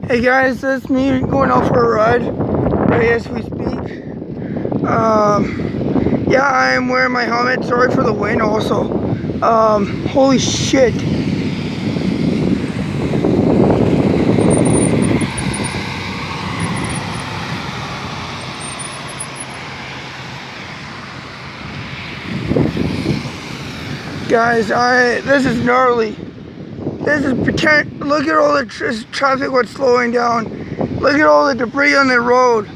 Hey guys, that's me going out for a ride right as we speak. Yeah, I am wearing my helmet. Sorry for the wind also. Holy shit. Guys, this is gnarly. This is pretend. Look at all the traffic what's slowing down. Look at all the debris on the road.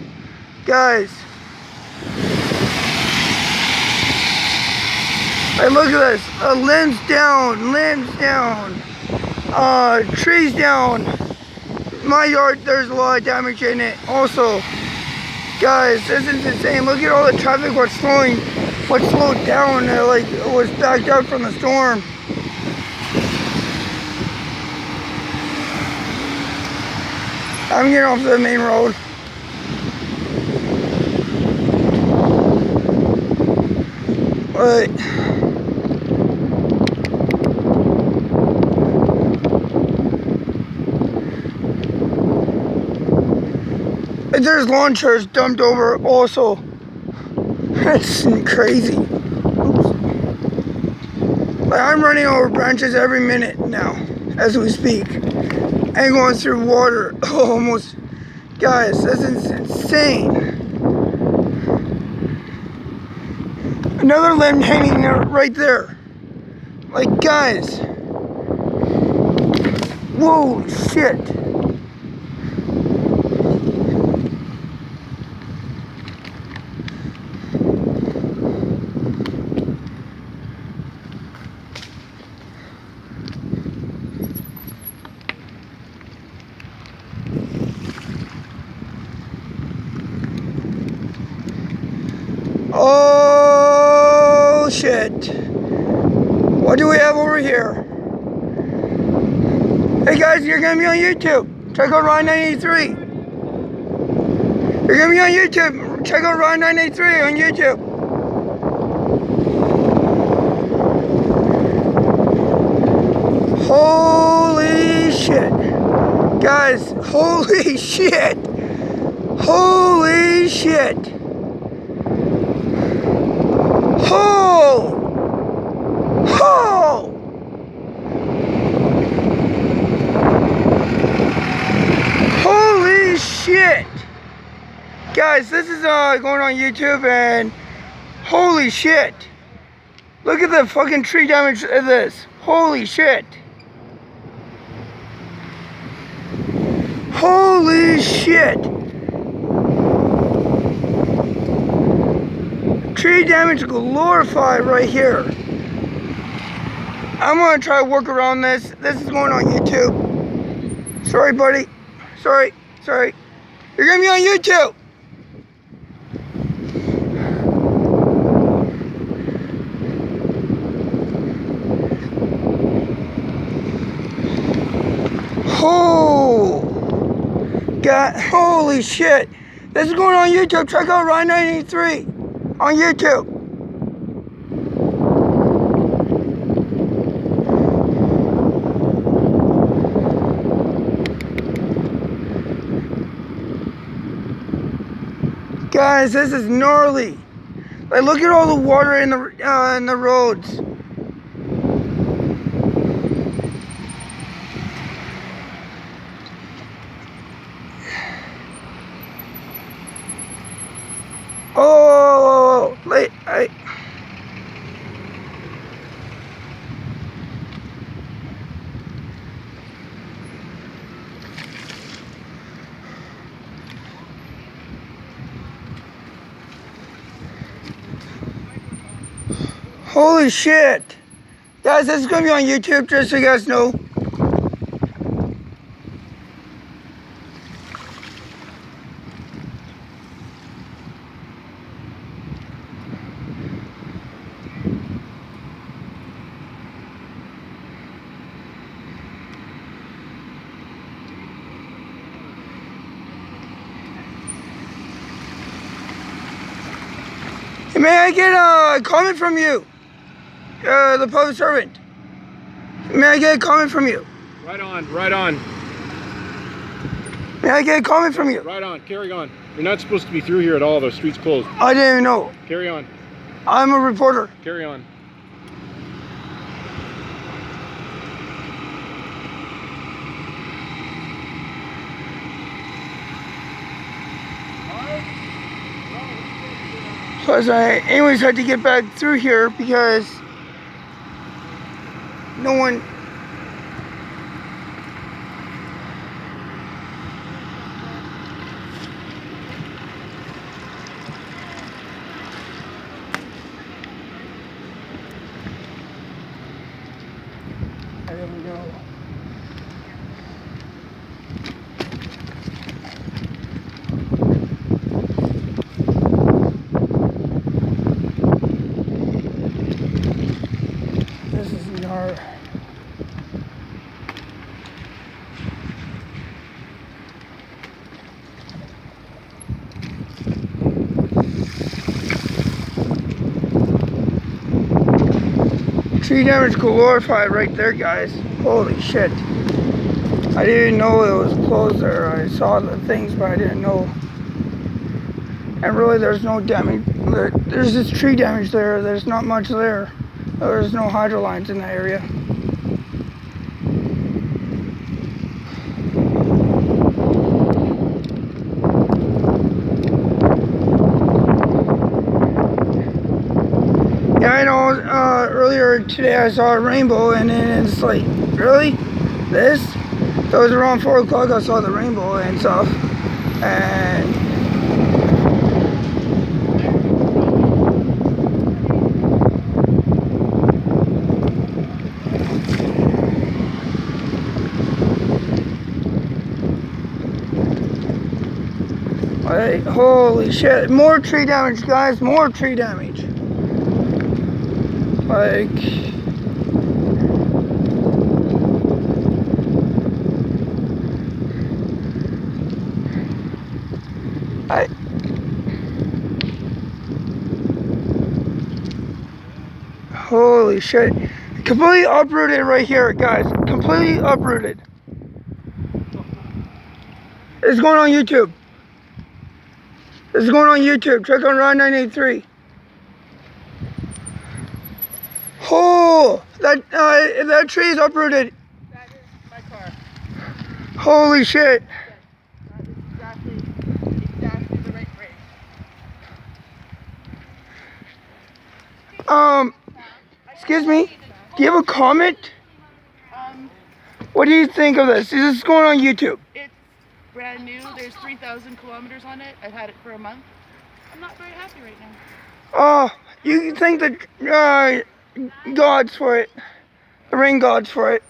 Guys. Hey, look at this. Limbs down, trees down. My yard, there's a lot of damage in it. Also, guys, this is insane. Look at all the traffic what's slowed down. Like it was backed out from the storm. I'm getting off the main road. But there's lawn chairs dumped over also. That's crazy. Oops. Like I'm running over branches every minute now as we speak. And going through water almost. Guys, this is insane. Another limb hanging right there. Like, guys. Whoa, shit. Oh shit. What do we have over here? Hey guys, you're gonna be on YouTube. Check out Ride 983. You're gonna be on YouTube. Check out Ride 983 on YouTube. Holy shit. Guys, holy shit. Holy shit. Oh! Oh! Holy shit! Guys, this is going on YouTube and holy shit! Look at the fucking tree damage of this. Holy shit! Holy shit! Tree damage glorified right here. I'm gonna try to work around this. This is going on YouTube. Sorry, buddy. Sorry. You're gonna be on YouTube. Oh, God, holy shit. This is going on YouTube. Check out Ride 983. On YouTube. Guys, this is gnarly. Like, look at all the water in the roads. Oh, holy shit. Guys, this is going to be on YouTube, just so you guys know. May I get a comment from you, the public servant? May I get a comment from you? Right on, right on. May I get a comment from you? Right on, carry on. You're not supposed to be through here at all. The street's closed. I didn't even know. Carry on. I'm a reporter. Carry on. So as I anyways had to get back through here because no one. There we go. This is our tree damage glorified right there, guys. Holy shit. I didn't know it was closed there. I saw the things, but I didn't know. And really, there's no damage. There's just tree damage there. There's not much there. There's no hydro lines in that area. Yeah, I know. Earlier today I saw a rainbow, and then it's like, really? This? So it was around 4 o'clock I saw the rainbow and stuff. And like, holy shit. More tree damage, guys. More tree damage. Like, holy shit. Completely uprooted right here, guys. Completely uprooted. It's going on YouTube. It's going on YouTube. Check on Rod 983. Oh, that tree is uprooted. That is my car. Holy shit. That is exactly the right rate. Excuse me. Do you have a comment? What do you think of this? Is this going on YouTube? It's brand new. There's 3,000 kilometers on it. I've had it for a month. I'm not very happy right now. Oh, you think the gods for it, the rain gods for it.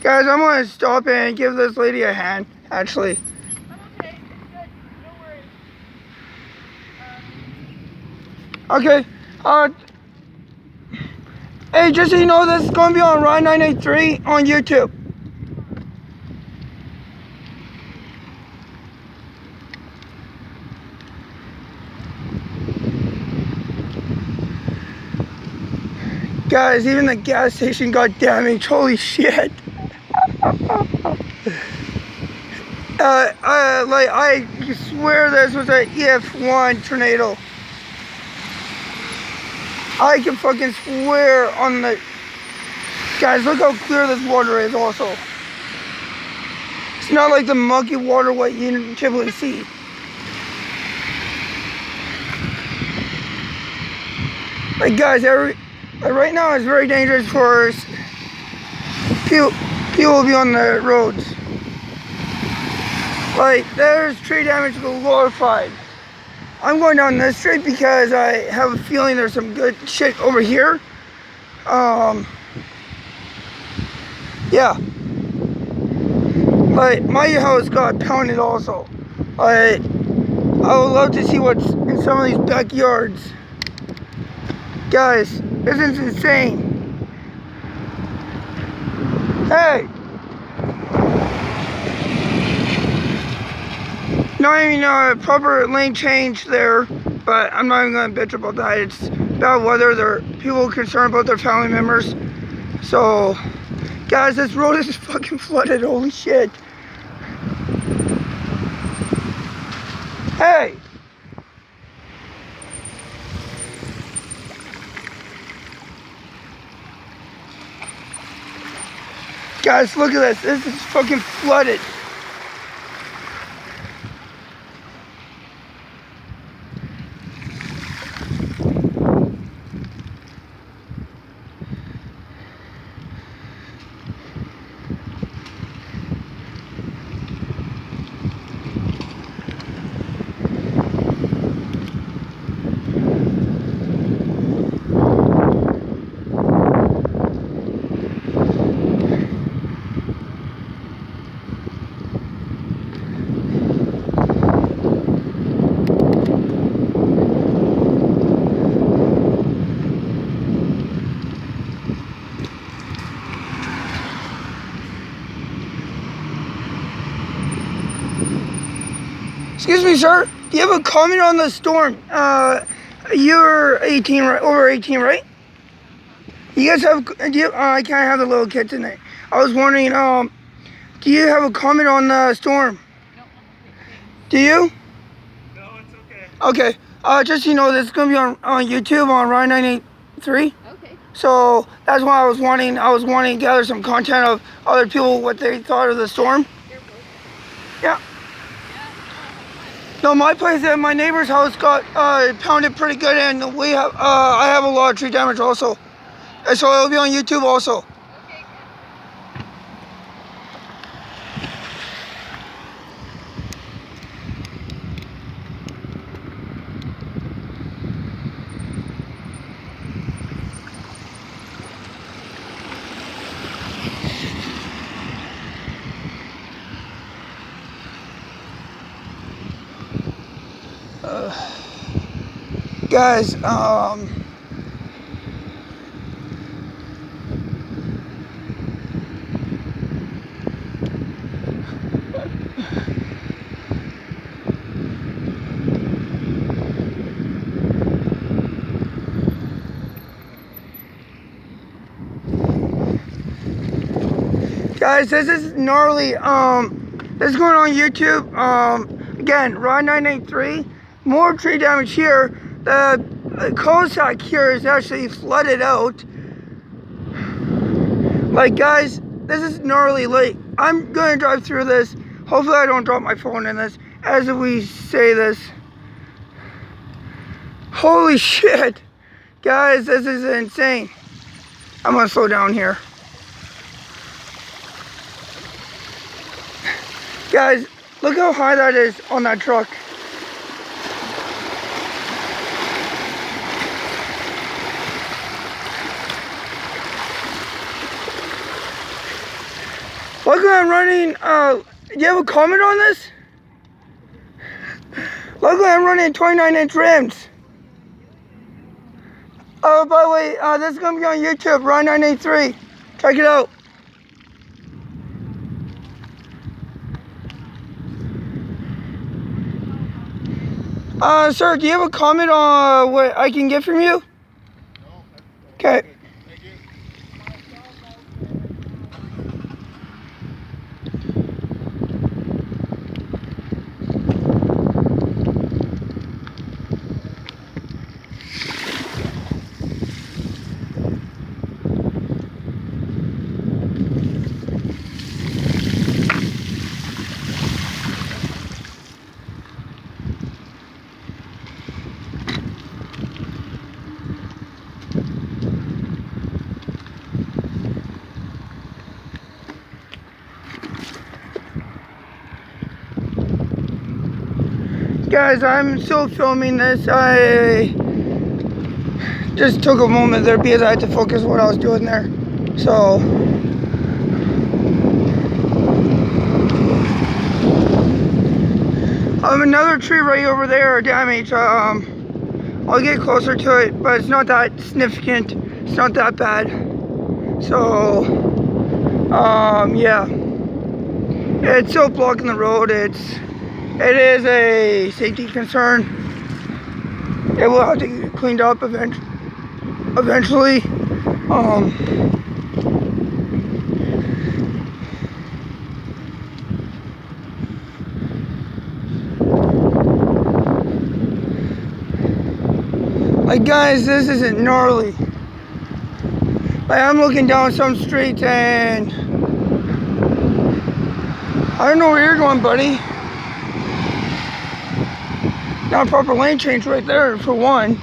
Guys, I'm gonna stop and give this lady a hand, actually. I'm okay. Good. No worries. Okay, hey, just so you know, this is gonna be on Rod 983 on YouTube. Guys, even the gas station got damaged. Holy shit. I swear this was an EF1 tornado. I can fucking swear on the... Guys, look how clear this water is also. It's not like the mucky water what you typically see. Like, guys, right now it's very dangerous for people to be on the roads. Like, there's tree damage glorified. I'm going down this street because I have a feeling there's some good shit over here. Yeah. Like, my house got pounded also. I would love to see what's in some of these backyards. Guys, this is insane. Hey! not even a proper lane change there, but I'm not even gonna bitch about that. It's bad weather. There are people concerned about their family members. So, guys, this road is fucking flooded. Holy shit! Hey. Guys, look at this. This is fucking flooded. Excuse me, sir. Do you have a comment on the storm? You're 18, right? Over 18, right? You guys have? Do you, I can't have the little kid tonight. I was wondering, do you have a comment on the storm? No, I'm okay. Do you? No, it's okay. Okay. Just so you know, this is gonna be on YouTube on Ryan 983. Okay. So that's why I was wanting to gather some content of other people, what they thought of the storm. Yeah. No, my place at my neighbor's house got pounded pretty good, and we have I have a lot of tree damage also, and so it'll be on YouTube also. Okay. Guys, guys, this is gnarly. This is going on YouTube. Again, Rod 983. More tree damage here. The cul-de-sac here is actually flooded out. Like, guys, this is gnarly. Like, I'm gonna drive through this. Hopefully I don't drop my phone in this as we say this. Holy shit. Guys, this is insane. I'm gonna slow down here. Guys, look how high that is on that truck. Look, I'm running, do you have a comment on this? Look, I'm running 29-inch rims. Oh, by the way, this is going to be on YouTube, Ryan 983. Check it out. Sir, do you have a comment on what I can get from you? No. Okay. Thank you. Guys, I'm still filming this. I just took a moment there because I had to focus on what I was doing there. So, another tree right over there damaged. I'll get closer to it, but it's not that significant. It's not that bad. So, yeah. It's still blocking the road. It's It is a safety concern. It will have to get cleaned up eventually. Like guys, this isn't gnarly. Like I'm looking down some streets and I don't know where you're going, buddy. Not a proper lane change right there for one.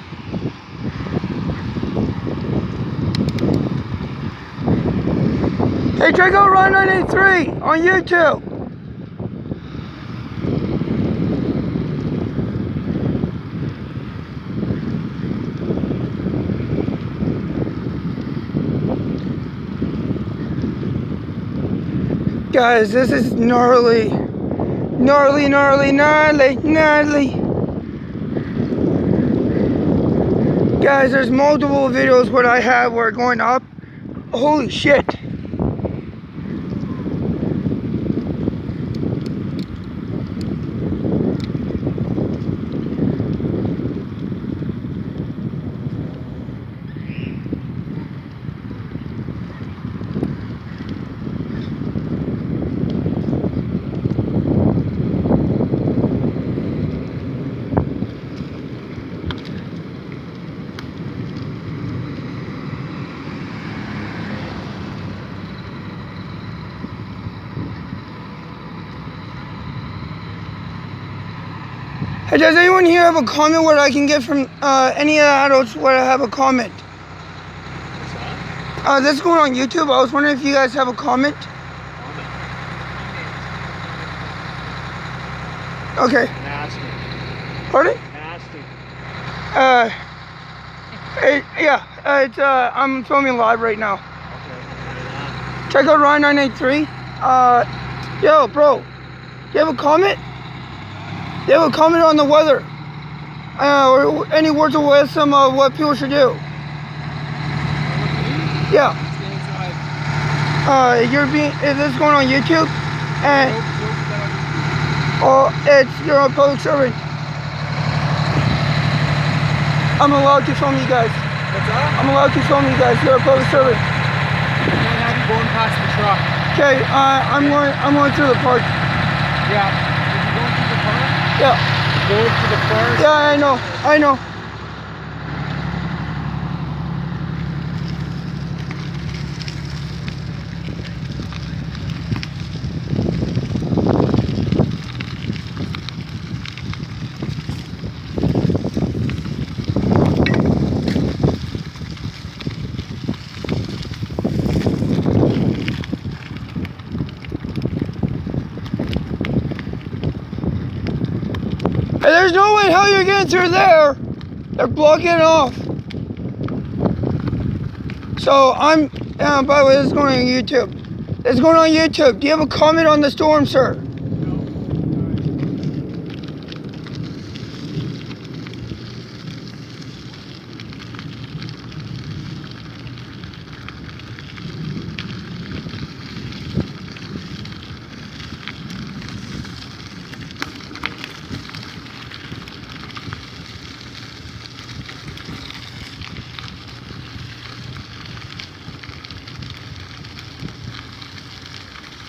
Hey, check out Ride 983 on YouTube. Guys, this is gnarly. Gnarly, gnarly, gnarly, gnarly. Guys, there's multiple videos what I have where going up. Holy shit. Hey, does anyone here have a comment where I can get from any of the adults where I have a comment? This is going on YouTube. I was wondering if you guys have a comment. Okay. Nasty. Pardon? Nasty. It's I'm filming live right now. Okay. Check out Ryan 983. Yo, bro, you have a comment? You have a comment on the weather? Or any words of wisdom of what people should do? Yeah. This is going on YouTube, and you're a public servant. I'm allowed to film you guys. What's that? I'm allowed to film you guys. You're a public servant. I can't have you going past the truck. Okay, I'm going through the park. Yeah. Are you going through the park? Yeah. Going to the park? Yeah, I know. Hey, there's no way in hell you're getting through there. They're blocking it off. So by the way, this is going on YouTube. This is going on YouTube. Do you have a comment on the storm, sir?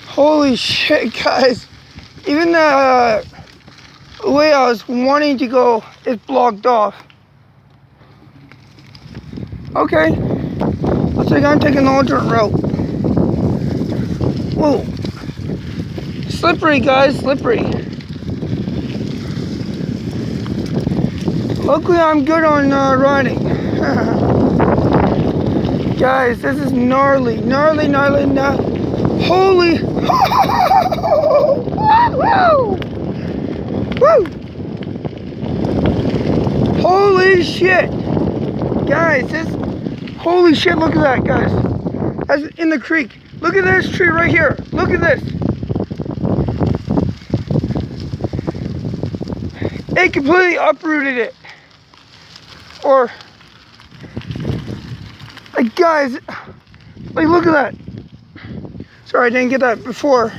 Holy shit, guys. Even the way I was wanting to go is blocked off. Okay. Looks like I'm taking the alternate route. Whoa. Slippery, guys, slippery. Luckily, I'm good on riding. Guys, this is gnarly. Holy. Woo! Holy shit. Guys, holy shit, look at that, guys. That's in the creek. Look at this tree right here. Look at this. It completely uprooted it. Or, like, guys, like, look at that. Sorry, I didn't get that before.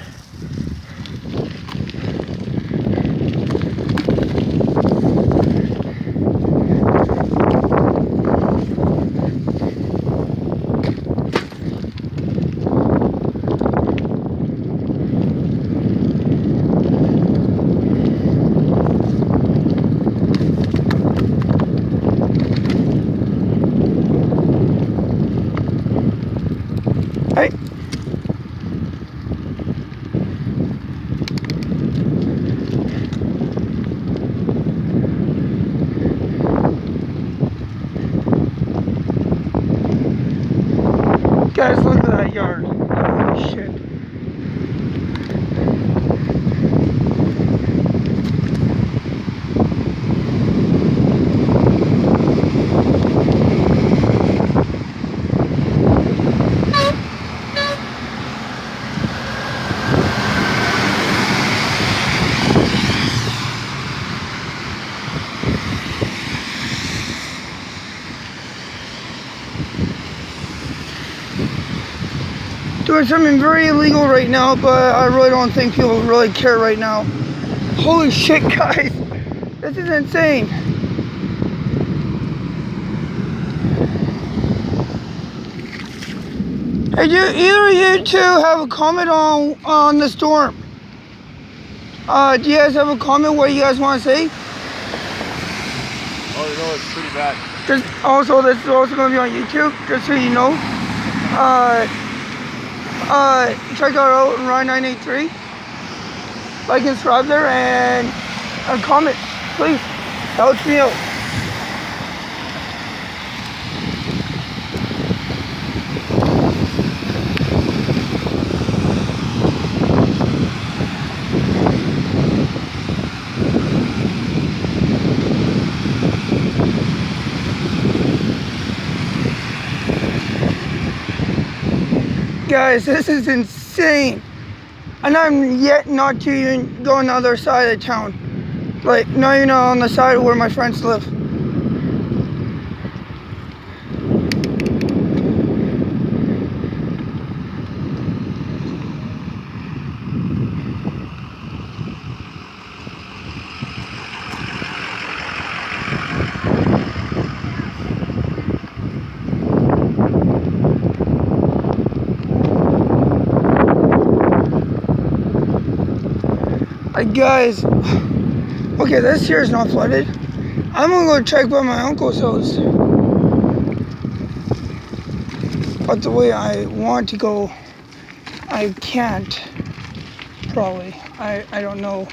doing something very illegal right now, but I really don't think people really care right now. Holy shit, guys. This is insane. Hey, do either of you two have a comment on the storm? Do you guys have a comment what you guys want to say? Oh, no, it's pretty bad. Just also, this is also going to be on YouTube, just so you know. Check out Ryan 983. Like and subscribe there, and comment, please. Helps me out. Guys, this is insane. And I'm yet not to even go on the other side of town. Like, not even on the side where my friends live. Guys, okay, this here is not flooded. I'm gonna go check by my uncle's house. But the way I want to go, I can't. Probably. I don't know.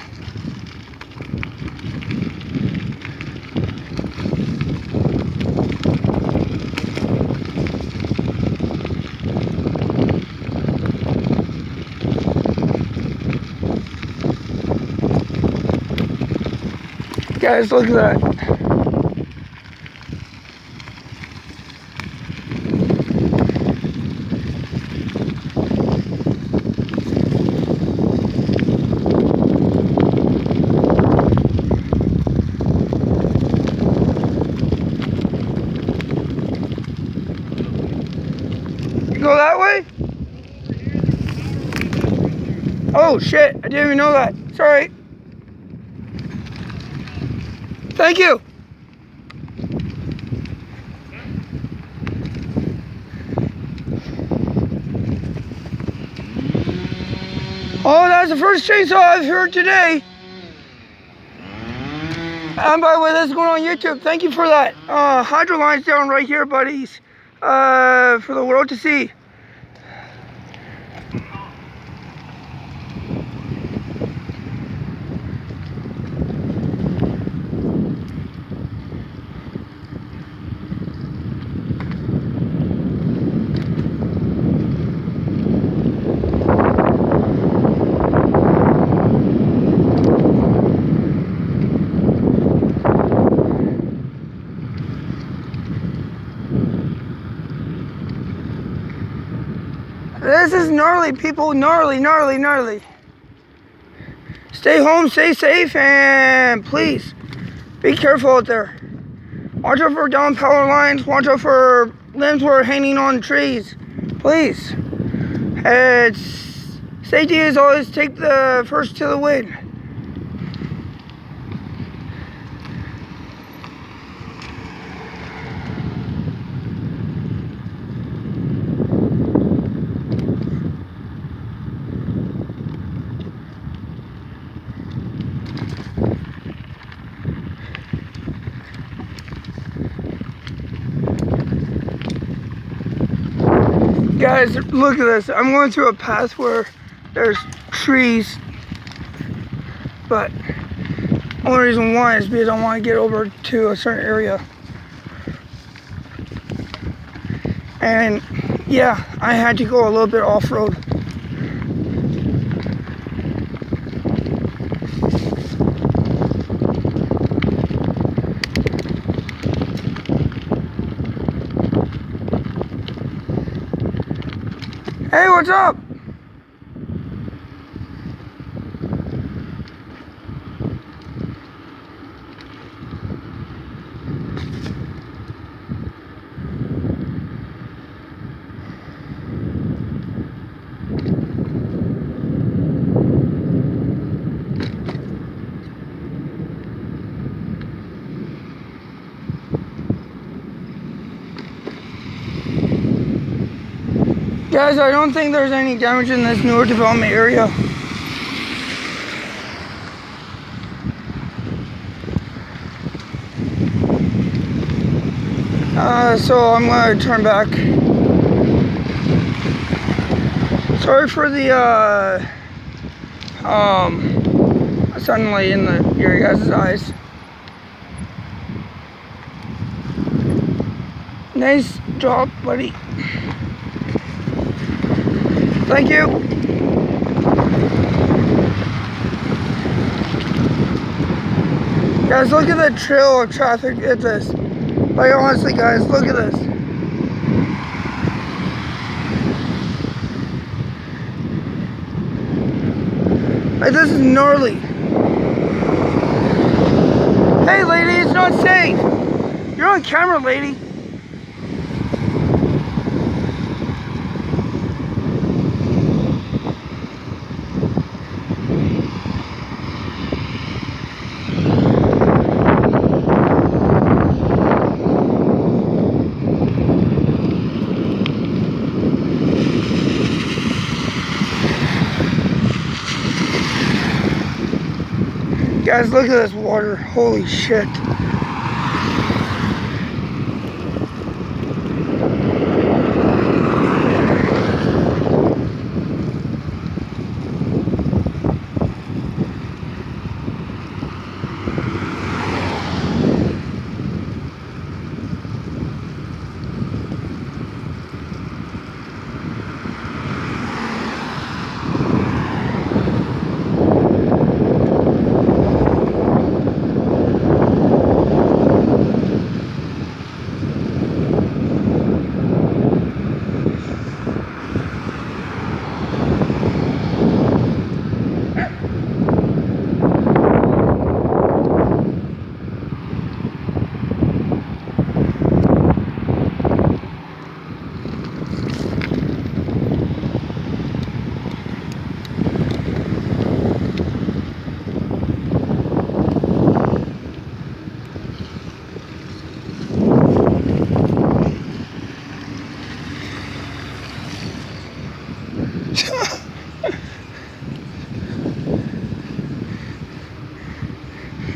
Guys, look at that. You go that way? Oh shit, I didn't even know that. Sorry. Thank you. Oh, that's the first chainsaw I've heard today. And by the way, this is going on YouTube. Thank you for that. Hydro line's down right here, buddies. For the world to see. This is gnarly, people. Gnarly, gnarly, gnarly. Stay home, stay safe, and please be careful out there. Watch out for down power lines. Watch out for limbs that are hanging on trees. Please. Safety is always take the first to the wind. Guys, look at this. I'm going through a path where there's trees, but the only reason why is because I want to get over to a certain area. And yeah, I had to go a little bit off-road. Hey, what's up? Guys, I don't think there's any damage in this newer development area. So I'm gonna turn back. Sorry for the sunlight in your guys' eyes. Nice job, buddy. Thank you. Guys, look at the trail of traffic at this. Like, honestly, guys, look at this. Like, this is gnarly. Hey, lady, it's not safe. You're on camera, lady. Guys, look at this water. Holy shit.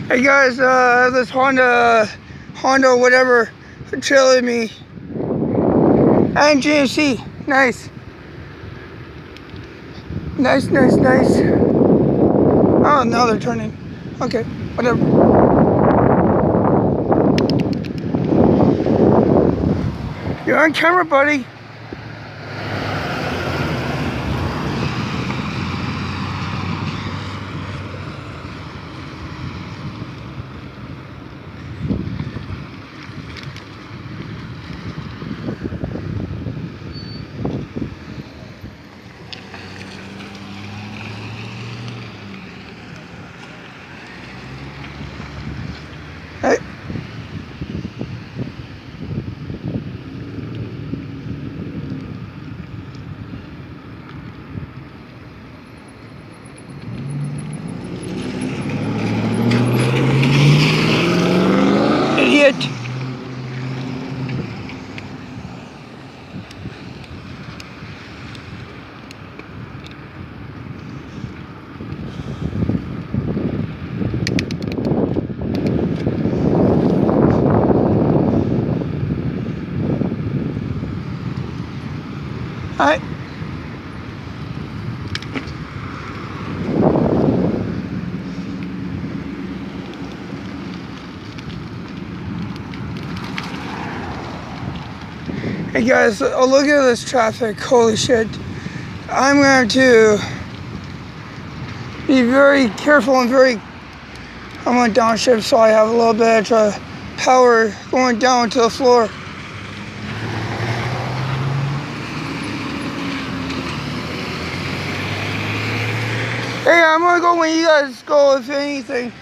Hey guys, this Honda whatever trailing me, and GMC, nice. Oh, now they're turning. Okay, whatever. You're on camera, buddy. Hey. Idiot. Hi. Hey guys, look at this traffic. Holy shit. I'm going to be very careful and I'm going to downshift so I have a little bit extra power going down to the floor. Hey, I'm gonna go when you guys go, if anything.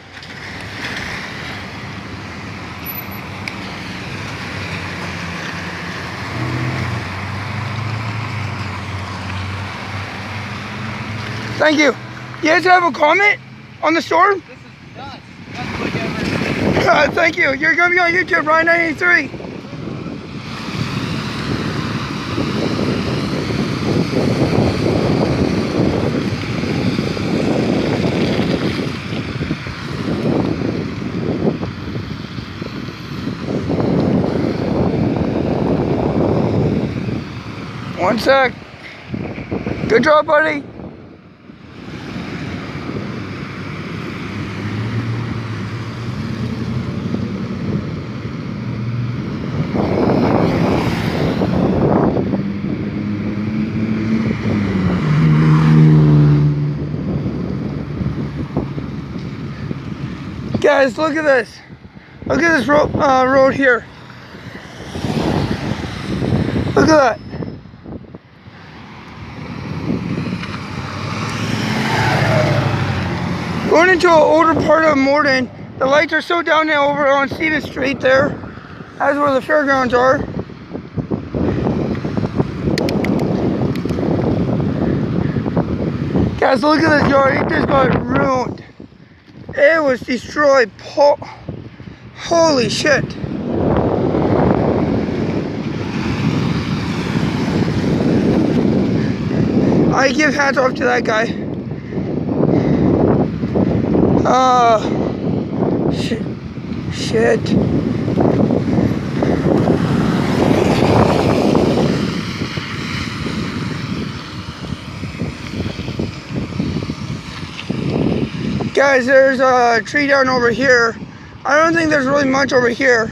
Thank you. You guys have a comment on the storm? This is nuts. That's like ever. Thank you. You're gonna be on YouTube, Ryan93. One sec. Good job, buddy. Guys, look at this. Look at this road here. Look at that. Going into an older part of Morden. The lights are so down there over on Stevens Street there. That's where the fairgrounds are. Guys, look at this yard. It just got ruined. It was destroyed. Holy shit. I give hats off to that guy. Shit. Guys, there's a tree down over here. I don't think there's really much over here.